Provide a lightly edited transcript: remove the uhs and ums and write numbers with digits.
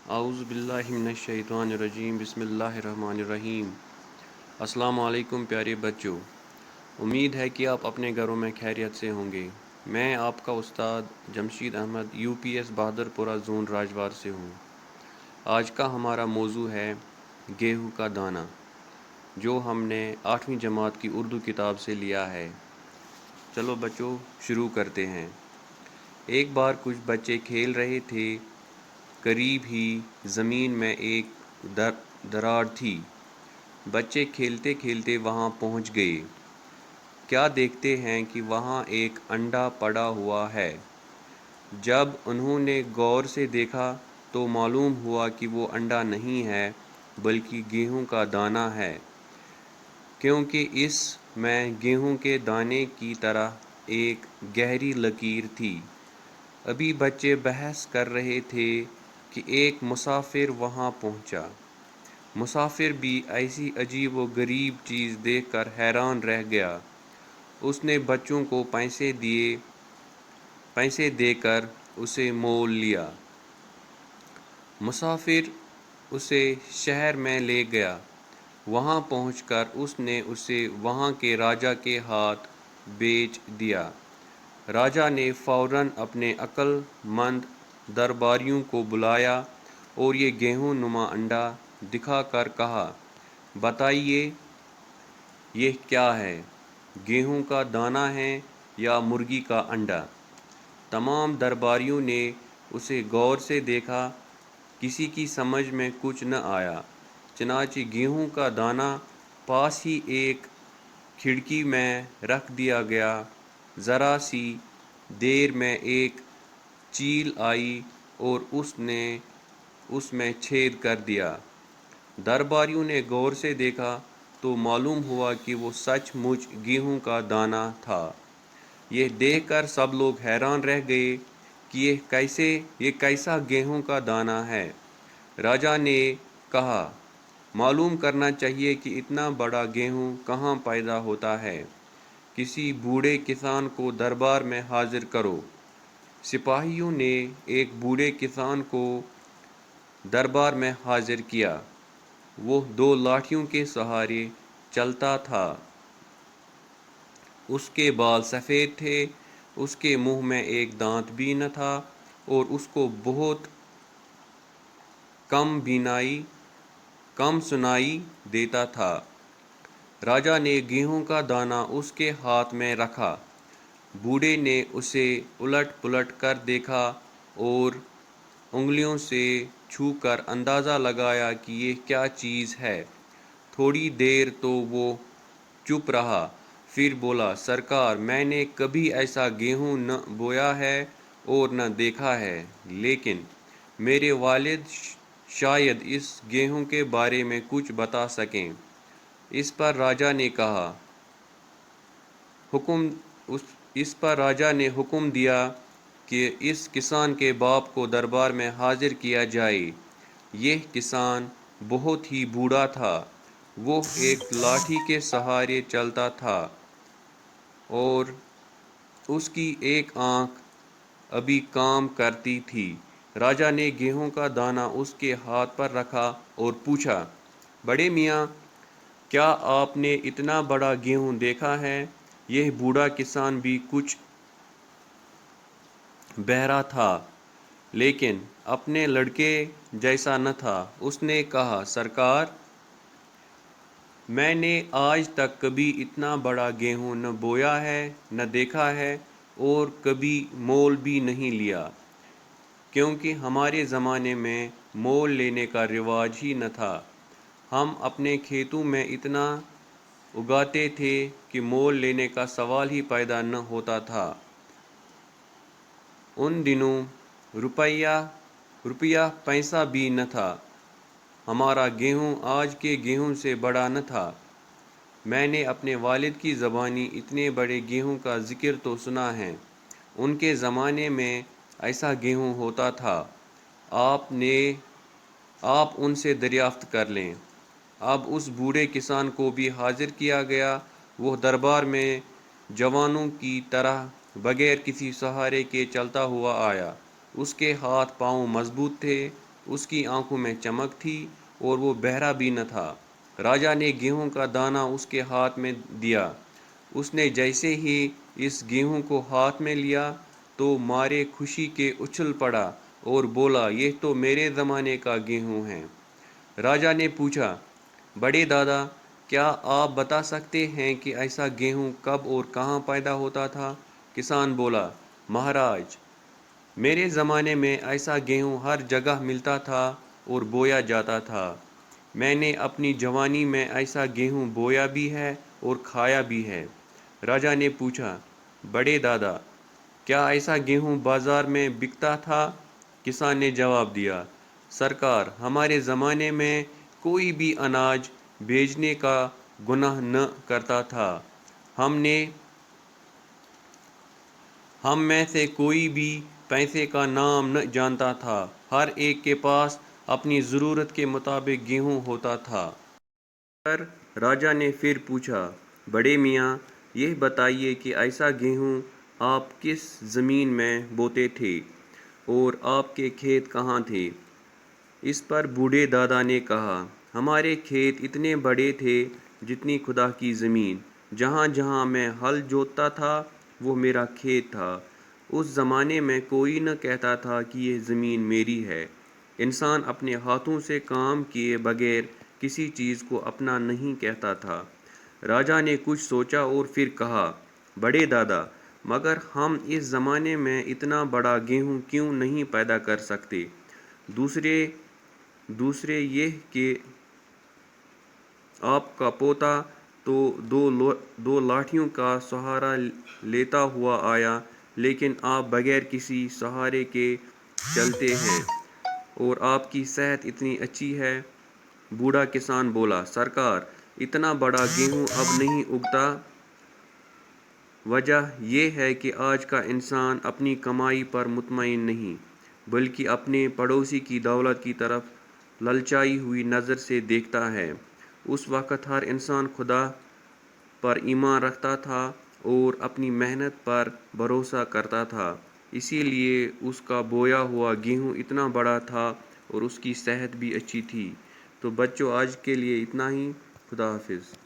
اعوذ باللہ من الشیطان الرجیم بسم اللہ الرحمن الرحیم۔ السلام علیکم پیارے بچوں، امید ہے کہ آپ اپنے گھروں میں خیریت سے ہوں گے۔ میں آپ کا استاد جمشید احمد UPS بہادر پورہ زون راجوار سے ہوں۔ آج کا ہمارا موضوع ہے گیہوں کا دانہ، جو ہم نے 8ویں جماعت کی اردو کتاب سے لیا ہے۔ چلو بچوں شروع کرتے ہیں۔ ایک بار کچھ بچے کھیل رہے تھے۔ قریب ہی زمین میں ایک دراڑ تھی۔ بچے کھیلتے کھیلتے وہاں پہنچ گئے۔ کیا دیکھتے ہیں کہ وہاں ایک انڈا پڑا ہوا ہے۔ جب انہوں نے غور سے دیکھا تو معلوم ہوا کہ وہ انڈا نہیں ہے بلکہ گیہوں کا دانہ ہے، کیونکہ اس میں گیہوں کے دانے کی طرح ایک گہری لکیر تھی۔ ابھی بچے بحث کر رہے تھے کہ ایک مسافر وہاں پہنچا۔ مسافر بھی ایسی عجیب و غریب چیز دیکھ کر حیران رہ گیا۔ اس نے بچوں کو پیسے دے کر اسے مول لیا۔ مسافر اسے شہر میں لے گیا۔ وہاں پہنچ کر اس نے اسے وہاں کے راجا کے ہاتھ بیچ دیا۔ راجا نے فوراً اپنے عقل مند درباریوں کو بلایا اور یہ گیہوں نما انڈا دکھا کر کہا، بتائیے یہ کیا ہے، گیہوں کا دانہ ہے یا مرغی کا انڈا؟ تمام درباریوں نے اسے غور سے دیکھا، کسی کی سمجھ میں کچھ نہ آیا۔ چنانچہ گیہوں کا دانہ پاس ہی ایک کھڑکی میں رکھ دیا گیا۔ ذرا سی دیر میں ایک چیل آئی اور اس نے اس میں چھید کر دیا۔ درباریوں نے غور سے دیکھا تو معلوم ہوا کہ وہ سچ مچ گیہوں کا دانہ تھا۔ یہ دیکھ کر سب لوگ حیران رہ گئے کہ یہ کیسا گیہوں کا دانہ ہے۔ راجا نے کہا، معلوم کرنا چاہیے کہ اتنا بڑا گیہوں کہاں پیدا ہوتا ہے۔ کسی بوڑھے کسان کو دربار میں حاضر کرو۔ سپاہیوں نے ایک بوڑھے کسان کو دربار میں حاضر کیا۔ وہ 2 لاٹھیوں کے سہارے چلتا تھا۔ اس کے بال سفید تھے، اس کے منہ میں ایک دانت بھی نہ تھا اور اس کو بہت کم سنائی دیتا تھا۔ راجا نے گیہوں کا دانہ اس کے ہاتھ میں رکھا۔ بوڑھے نے اسے الٹ پلٹ کر دیکھا اور انگلیوں سے چھو کر اندازہ لگایا کہ یہ کیا چیز ہے۔ تھوڑی دیر تو وہ چپ رہا، پھر بولا، سرکار، میں نے کبھی ایسا گیہوں نہ بویا ہے اور نہ دیکھا ہے، لیکن میرے والد شاید اس گیہوں کے بارے میں کچھ بتا سکیں۔ اس پر راجا نے حکم دیا کہ اس کسان کے باپ کو دربار میں حاضر کیا جائے۔ یہ کسان بہت ہی بوڑھا تھا۔ وہ ایک لاٹھی کے سہارے چلتا تھا اور اس کی ایک آنکھ ابھی کام کرتی تھی۔ راجا نے گیہوں کا دانہ اس کے ہاتھ پر رکھا اور پوچھا، بڑے میاں، کیا آپ نے اتنا بڑا گیہوں دیکھا ہے؟ یہ بوڑھا کسان بھی کچھ بہرا تھا، لیکن اپنے لڑکے جیسا نہ تھا۔ اس نے کہا، سرکار، میں نے آج تک کبھی اتنا بڑا گیہوں نہ بویا ہے، نہ دیکھا ہے اور کبھی مول بھی نہیں لیا، کیونکہ ہمارے زمانے میں مول لینے کا رواج ہی نہ تھا۔ ہم اپنے کھیتوں میں اتنا اگاتے تھے کہ مول لینے کا سوال ہی پیدا نہ ہوتا تھا۔ ان دنوں روپیہ پیسہ بھی نہ تھا۔ ہمارا گیہوں آج کے گیہوں سے بڑا نہ تھا۔ میں نے اپنے والد کی زبانی اتنے بڑے گیہوں کا ذکر تو سنا ہے۔ ان کے زمانے میں ایسا گیہوں ہوتا تھا۔ آپ ان سے دریافت کر لیں۔ اب اس بوڑھے کسان کو بھی حاضر کیا گیا۔ وہ دربار میں جوانوں کی طرح بغیر کسی سہارے کے چلتا ہوا آیا۔ اس کے ہاتھ پاؤں مضبوط تھے۔ اس کی آنکھوں میں چمک تھی اور وہ بہرا بھی نہ تھا۔ راجا نے گیہوں کا دانہ اس کے ہاتھ میں دیا۔ اس نے جیسے ہی اس گیہوں کو ہاتھ میں لیا تو مارے خوشی کے اچھل پڑا اور بولا، یہ تو میرے زمانے کا گیہوں ہے۔ راجا نے پوچھا، بڑے دادا، کیا آپ بتا سکتے ہیں کہ ایسا گیہوں کب اور کہاں پیدا ہوتا تھا؟ کسان بولا، مہاراج، میرے زمانے میں ایسا گیہوں ہر جگہ ملتا تھا اور بویا جاتا تھا۔ میں نے اپنی جوانی میں ایسا گیہوں بویا بھی ہے اور کھایا بھی ہے۔ راجا نے پوچھا، بڑے دادا، کیا ایسا گیہوں بازار میں بکتا تھا؟ کسان نے جواب دیا، سرکار، ہمارے زمانے میں کوئی بھی اناج بیچنے کا گناہ نہ کرتا تھا۔ ہم میں سے کوئی بھی پیسے کا نام نہ جانتا تھا۔ ہر ایک کے پاس اپنی ضرورت کے مطابق گیہوں ہوتا تھا۔ پر راجا نے پھر پوچھا، بڑے میاں، یہ بتائیے کہ ایسا گیہوں آپ کس زمین میں بوتے تھے اور آپ کے کھیت کہاں تھے؟ اس پر بوڑھے دادا نے کہا، ہمارے کھیت اتنے بڑے تھے جتنی خدا کی زمین۔ جہاں جہاں میں ہل جوتتا تھا وہ میرا کھیت تھا۔ اس زمانے میں کوئی نہ کہتا تھا کہ یہ زمین میری ہے۔ انسان اپنے ہاتھوں سے کام کیے بغیر کسی چیز کو اپنا نہیں کہتا تھا۔ راجا نے کچھ سوچا اور پھر کہا، بڑے دادا، مگر ہم اس زمانے میں اتنا بڑا گیہوں کیوں نہیں پیدا کر سکتے؟ دوسرے یہ کہ آپ کا پوتا تو دو لاٹھیوں کا سہارا لیتا ہوا آیا، لیکن آپ بغیر کسی سہارے کے چلتے ہیں اور آپ کی صحت اتنی اچھی ہے۔ بوڑھا کسان بولا، سرکار، اتنا بڑا گیہوں اب نہیں اگتا۔ وجہ یہ ہے کہ آج کا انسان اپنی کمائی پر مطمئن نہیں، بلکہ اپنے پڑوسی کی دولت کی طرف للچائی ہوئی نظر سے دیکھتا ہے۔ اس وقت ہر انسان خدا پر ایمان رکھتا تھا اور اپنی محنت پر بھروسہ کرتا تھا، اسی لیے اس کا بویا ہوا گیہوں اتنا بڑا تھا اور اس کی صحت بھی اچھی تھی۔ تو بچوں، آج کے لیے اتنا ہی۔ خدا حافظ۔